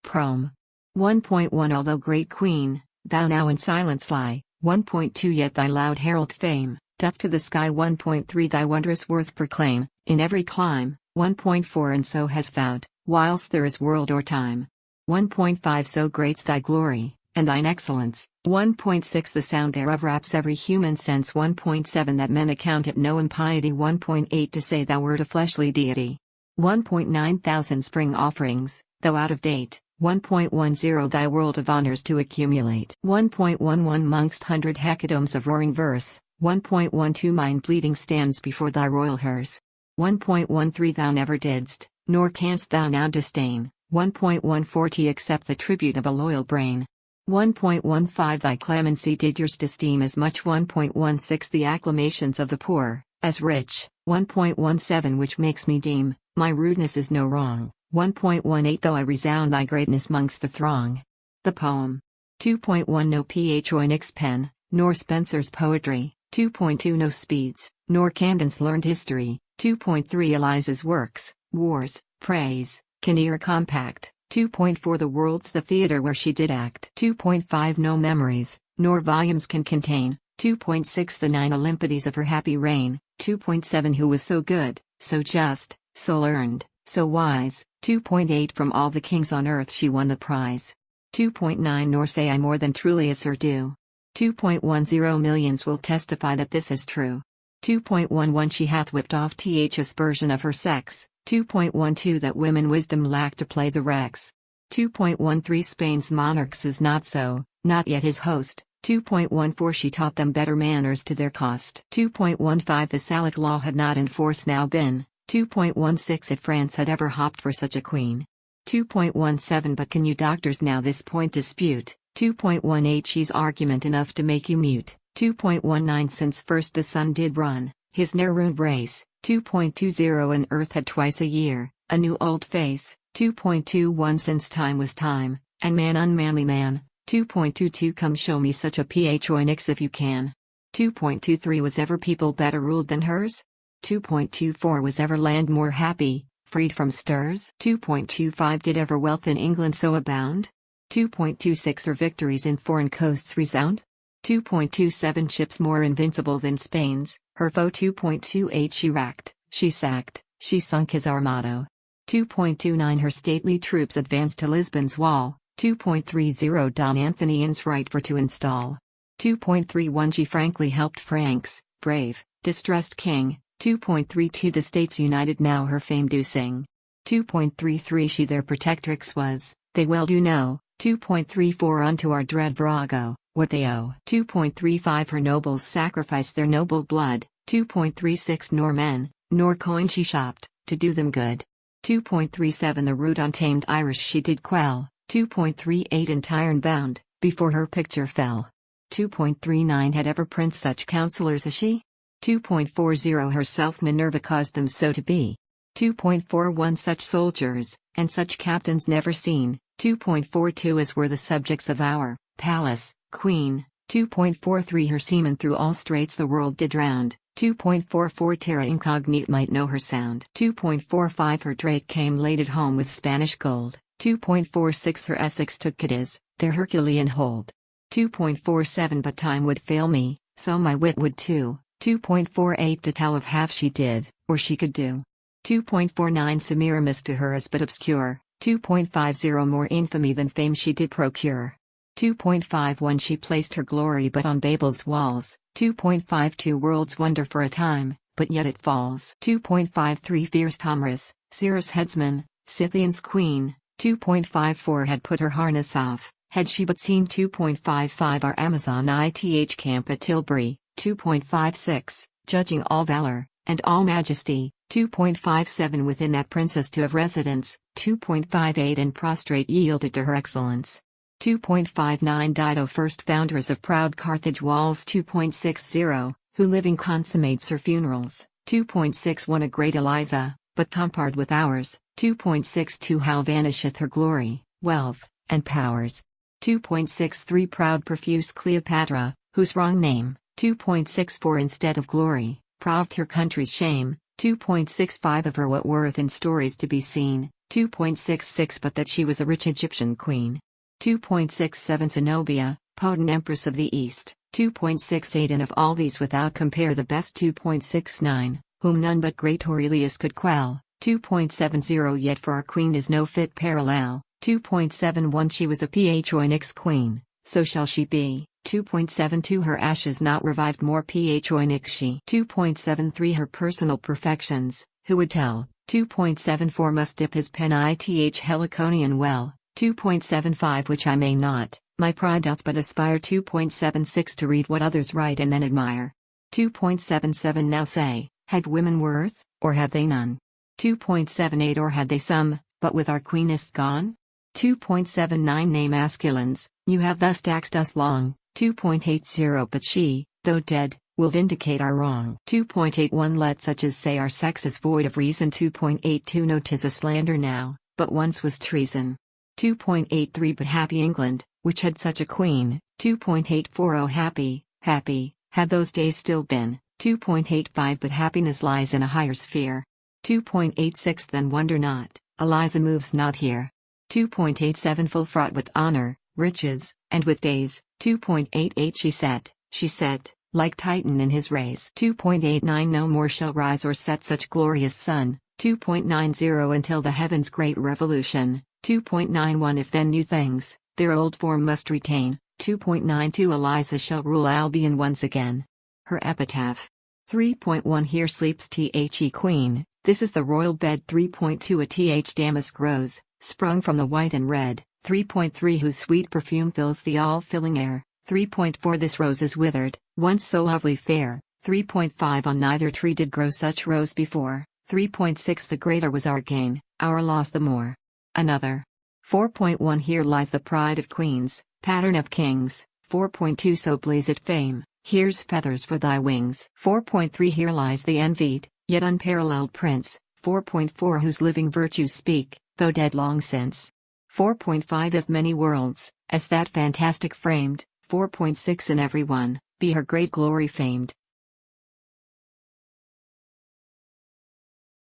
Prom. 1.1 Although great queen, thou now in silence lie. 1.2 Yet thy loud herald fame doth to the sky. 1.3 Thy wondrous worth proclaim in every clime. 1.4 And so has found, whilst there is world or time. 1.5 So great's thy glory, and thine excellence. 1.6 The sound thereof wraps every human sense. 1.7 That men account it no impiety. 1.8 To say thou wert a fleshly deity. 1.9 Thousand spring offerings, though out of date. 1.10 Thy world of honors to accumulate. 1.11 Mongst 100 hecatombs of roaring verse. 1.12 Mind bleeding stands before thy royal hearse. 1.13 Thou never didst, nor canst thou now disdain. 1.14 Accept the tribute of a loyal brain. 1.15 Thy clemency did yours esteem as much. 1.16 The acclamations of the poor, as rich. 1.17 Which makes me deem, my rudeness is no wrong. 1.18 Though I resound thy greatness mongst the throng. The poem. 2.1 No Phonix pen, nor Spenser's poetry. 2.2 No speeds, nor Camden's learned history. 2.3 Eliza's works, wars, praise, Kinnear compact. 2.4 The world's the theatre where she did act. 2.5 No memories, nor volumes can contain. 2.6 The 9 Olympiades of her happy reign. 2.7 Who was so good, so just, so learned, so wise. 2.8 From all the kings on earth she won the prize. 2.9 Nor say I more than truly is her due. 2.10 Millions will testify that this is true. 2.11 She hath whipped off th aspersion of her sex. 2.12 That women wisdom lack to play the Rex. 2.13 Spain's monarchs is not so, not yet his host. 2.14 She taught them better manners to their cost. 2.15 The Salic law had not in force now been. 2.16 If France had ever hopped for such a queen. 2.17 But can you doctors now this point dispute? 2.18 She's argument enough to make you mute. 2.19 Since first the sun did run his ne'er ruined race. 2.20 An earth had twice a year a new old face. 2.21 Since time was time, and man unmanly man. 2.22 Come show me such a Phonix if you can. 2.23 Was ever people better ruled than hers? 2.24 Was ever land more happy, freed from stirs? 2.25 Did ever wealth in England so abound? 2.26 Her victories in foreign coasts resound? 2.27 Ships more invincible than Spain's, her foe. 2.28 She racked, she sacked, she sunk his armado. 2.29 Her stately troops advanced to Lisbon's wall. 2.30 Don Anthony's right for to install. 2.31 She frankly helped Frank's brave, distressed king. 2.32 The states united now her fame do sing. 2.33 She their protectrix was, they well do know. 2.34 Unto our dread Virago, what they owe. 2.35 Her nobles sacrificed their noble blood. 2.36 Nor men, nor coin she shopped, to do them good. 2.37 The rude untamed Irish she did quell. 2.38 In Tyne bound, before her picture fell. 2.39 Had ever prince such counselors as she? 2.40 Herself Minerva caused them so to be. 2.41 Such soldiers, and such captains never seen. 2.42 As were the subjects of our Pallas, Queen. 2.43 Her seamen through all straits the world did round. 2.44 Terra incognita might know her sound. 2.45 Her Drake came laded home with Spanish gold. 2.46 Her Essex took Cadiz, their Herculean hold. 2.47 But time would fail me, so my wit would too. 2.48 To tell of half she did, or she could do. 2.49 Semiramis to her is but obscure. 2.50 More infamy than fame she did procure. 2.51 She placed her glory but on Babel's walls. 2.52 World's wonder for a time, but yet it falls. 2.53 Fierce Tomris, Cirrus headsman, Scythian's queen. 2.54 Had put her harness off, had she but seen. 2.55 Our Amazon ith camp at Tilbury. 2.56 Judging all valor, and all majesty. 2.57 Within that princess to have residence. 2.58 And prostrate yielded to her excellence. 2.59 Dido first foundress of proud Carthage walls. 2.60 Who living consummates her funerals. 2.61 A great Eliza, but compared with ours. 2.62 How vanisheth her glory, wealth, and powers. 2.63 Proud profuse Cleopatra, whose wrong name. 2.64 Instead of glory, proved her country's shame. 2.65 Of her what worth in stories to be seen. 2.66 But that she was a rich Egyptian queen. 2.67 Zenobia, potent empress of the East. 2.68 And of all these without compare the best. 2.69 Whom none but great Aurelius could quell. 2.70 Yet for our queen is no fit parallel. 2.71 She was a Phoenix queen, so shall she be. 2.72 Her ashes not revived more Phoenix she. 2.73 Her personal perfections, who would tell? 2.74 Must dip his pen ith Heliconian well. 2.75 Which I may not, my pride doth but aspire. 2.76 To read what others write and then admire. 2.77 Now say, have women worth, or have they none? 2.78 Or had they some, but with our queen is gone? 2.79 Nay masculines, you have thus taxed us long. 2.80 But she, though dead, will vindicate our wrong. 2.81 Let such as say our sex is void of reason. 2.82 No 'tis a slander now, but once was treason. 2.83 But happy England, which had such a queen. 2.84 Oh happy, happy, had those days still been. 2.85 But happiness lies in a higher sphere. 2.86 Then wonder not, Eliza moves not here. 2.87 Full fraught with honor, riches, and with days. 2.88 She set, like Titan in his rays. 2.89 No more shall rise or set such glorious sun. 2.90 Until the heavens' great revolution. 2.91 If then new things, their old form must retain. 2.92 Eliza shall rule Albion once again. Her epitaph. 3.1 Here sleeps The Queen, this is the royal bed. 3.2 A damask rose, sprung from the white and red. 3.3 Whose sweet perfume fills the all-filling air. 3.4 This rose is withered, once so lovely fair. 3.5 On neither tree did grow such rose before. 3.6 The greater was our gain, our loss the more. Another. 4.1 Here lies the pride of queens, pattern of kings. 4.2 So blaze it fame, here's feathers for thy wings. 4.3 Here lies the envied, yet unparalleled prince. 4.4 Whose living virtues speak, though dead long since. 4.5 If many worlds, as that fantastic framed. 4.6 In every one, be her great glory famed.